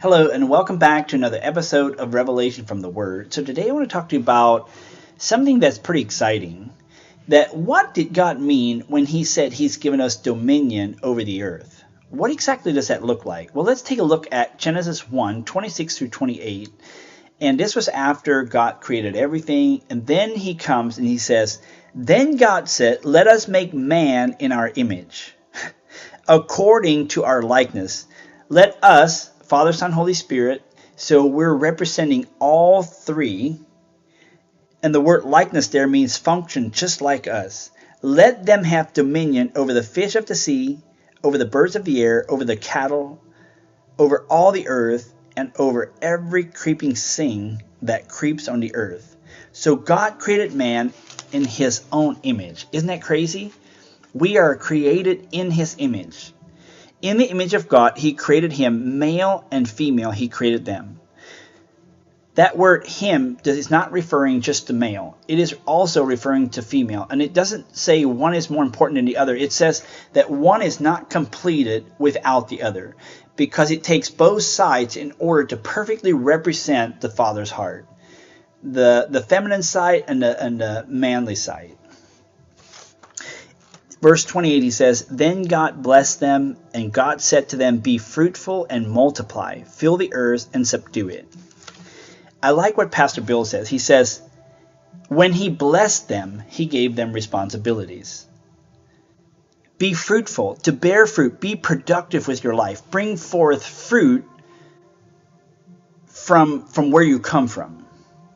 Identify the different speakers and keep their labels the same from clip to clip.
Speaker 1: Hello, and welcome back to another episode of Revelation from the Word. So today I want to talk to you about something that's pretty exciting. That what did God mean when he said he's given us dominion over the earth? What exactly does that look like? Well, let's take a look at Genesis 1:26 through 28. And this was after God created everything. And then he comes and he says, Then God said, Let us make man in our image, according to our likeness. Let us, Father, Son, Holy Spirit, so we're representing all three. And the word likeness there means function just like us. Let them have dominion over the fish of the sea, over the birds of the air, over the cattle, over all the earth, and over every creeping thing that creeps on the earth. So God created man in his own image. Isn't that crazy? We are created in his image. In the image of God, he created him, male and female, he created them. That word him is not referring just to male. It is also referring to female. And it doesn't say one is more important than the other. It says that one is not completed without the other, because it takes both sides in order to perfectly represent the Father's heart. The feminine side and the manly side. Verse 28, he says, Then God blessed them, and God said to them, Be fruitful and multiply, fill the earth and subdue it. I like what Pastor Bill says. He says, when he blessed them, he gave them responsibilities. Be fruitful, to bear fruit, be productive with your life. Bring forth fruit from where you come from.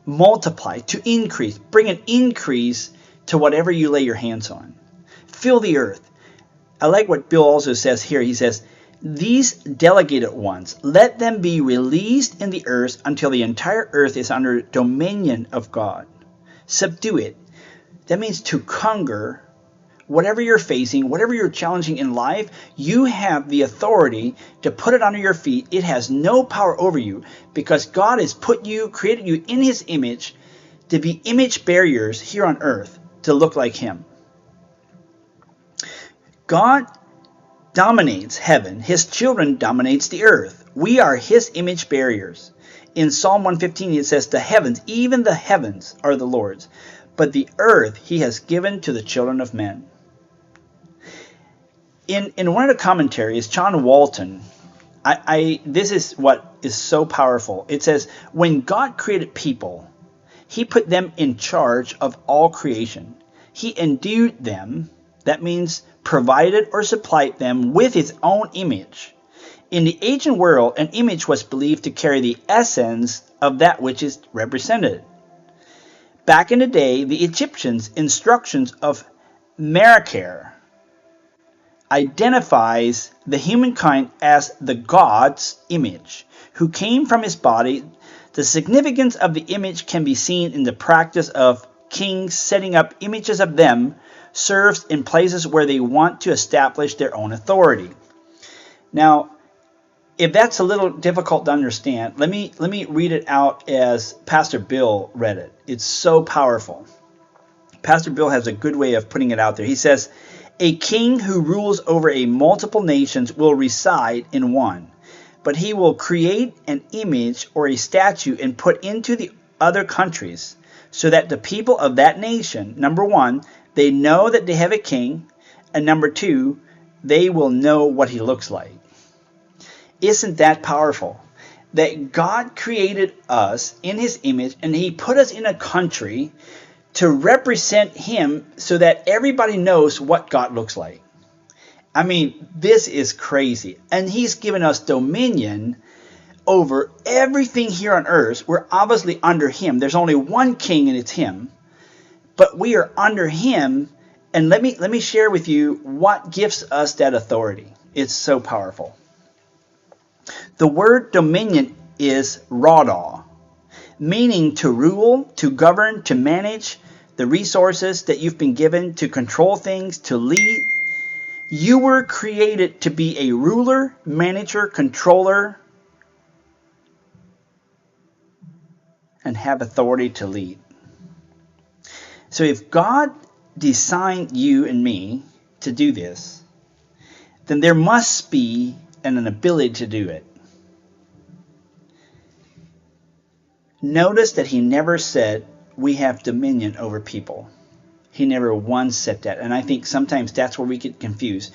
Speaker 1: Multiply, to increase. Bring an increase to whatever you lay your hands on. Fill the earth. I like what Bill also says here. He says, These delegated ones, let them be released in the earth until the entire earth is under dominion of God. Subdue it. That means to conquer whatever you're facing, whatever you're challenging in life. You have the authority to put it under your feet. It has no power over you, because God has created you in his image to be image bearers here on earth, to look like him. God dominates heaven. His children dominates the earth. We are his image bearers. In Psalm 115 it says, The heavens, even the heavens, are the Lord's, but the earth he has given to the children of men. In one of the commentaries, John Walton, this is what is so powerful. It says, when God created people, he put them in charge of all creation. He endued them, that means provided or supplied them with his own image. In the ancient world, an image was believed to carry the essence of that which is represented. Back in the day, the Egyptians' instructions of Merakar identifies the humankind as the God's image, who came from his body. The significance of the image can be seen in the practice of kings setting up images of them serves in places where they want to establish their own authority. Now, if that's a little difficult to understand, let me read it out as Pastor Bill read it. It's so powerful. Pastor Bill has a good way of putting it out there. He says, a king who rules over a multiple nations will reside in one, but he will create an image or a statue and put into the other countries, so that the people of that nation, number one, they know that they have a king, and number two, they will know what he looks like. Isn't that powerful? That God created us in his image, and he put us in a country to represent him so that everybody knows what God looks like. I mean, this is crazy. And he's given us dominion over everything here on earth. We're obviously under him. There's only one king, and it's him. But we are under him. And let me share with you what gives us that authority. It's so powerful. The word dominion is radah, meaning to rule, to govern, to manage the resources that you've been given, to control things, to lead. You were created to be a ruler, manager, controller, and have authority to lead. So if God designed you and me to do this, then there must be an ability to do it. Notice that he never said we have dominion over people. He never once said that. And I think sometimes that's where we get confused.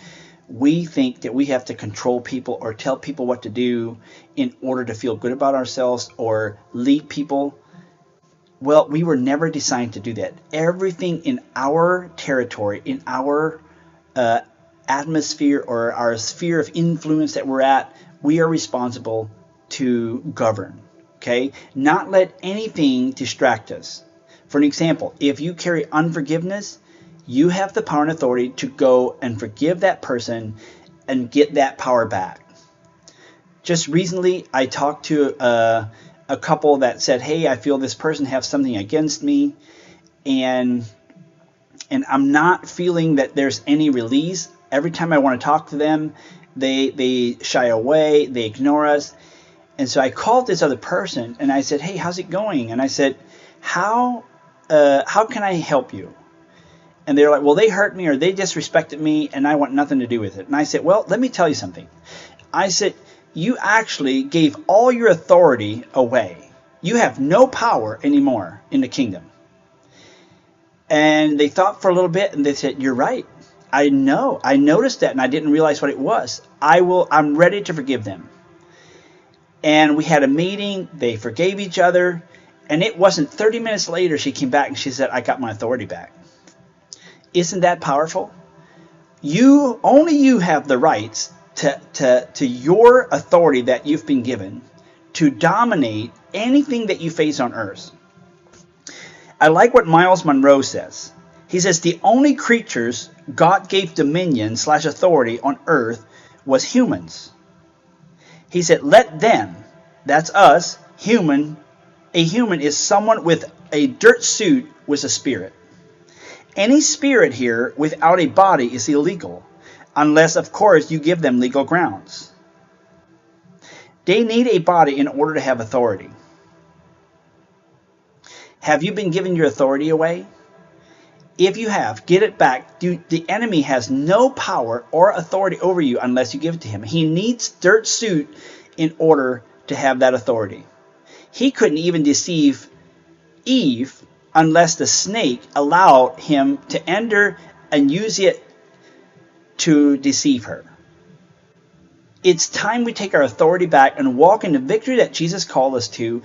Speaker 1: We think that we have to control people or tell people what to do in order to feel good about ourselves or lead people. Well, we were never designed to do that. Everything in our territory, in our atmosphere or our sphere of influence that we're at, we are responsible to govern. Okay? Not let anything distract us. For an example, if you carry unforgiveness, you have the power and authority to go and forgive that person and get that power back. Just recently, I talked to a couple that said, hey, I feel this person has something against me, and I'm not feeling that there's any release. Every time I want to talk to them, they shy away, they ignore us. And so I called this other person and I said, hey, how's it going? And I said, how can I help you? And they're like, well, they hurt me or they disrespected me and I want nothing to do with it. And I said, well, let me tell you something. I said, you actually gave all your authority away. You have no power anymore in the kingdom. And they thought for a little bit and they said, you're right. I know. I noticed that and I didn't realize what it was. I'm ready to forgive them. And we had a meeting. They forgave each other. And it wasn't 30 minutes later she came back and she said, I got my authority back. Isn't that powerful? Only you have the rights to your authority that you've been given to dominate anything that you face on earth. I like what Miles Monroe says. He says the only creatures God gave dominion/authority on earth was humans. He said, let them, that's us, a human is someone with a dirt suit with a spirit. Any spirit here without a body is illegal, unless, of course, you give them legal grounds. They need a body in order to have authority. Have you been giving your authority away? If you have, get it back. The enemy has no power or authority over you unless you give it to him. He needs dirt suit in order to have that authority. He couldn't even deceive Eve unless the snake allowed him to enter and use it to deceive her. It's time we take our authority back and walk in the victory that Jesus called us to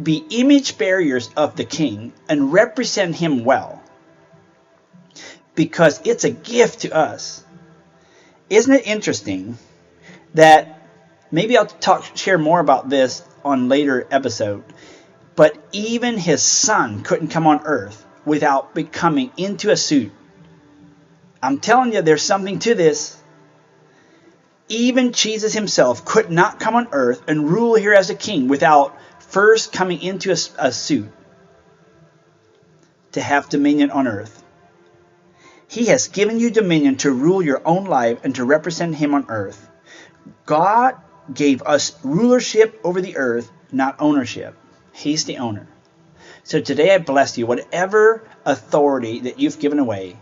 Speaker 1: be image bearers of the King and represent him well. Because it's a gift to us. Isn't it interesting that maybe I'll share more about this on later episode, but even his son couldn't come on earth without becoming into a suit. I'm telling you, there's something to this. Even Jesus himself could not come on earth and rule here as a king without first coming into a suit to have dominion on earth. He has given you dominion to rule your own life and to represent him on earth. God gave us rulership over the earth, not ownership. He's the owner. So today I bless you. Whatever authority that you've given away,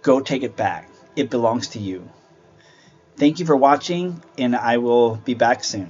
Speaker 1: go take it back. It belongs to you. Thank you for watching, and I will be back soon.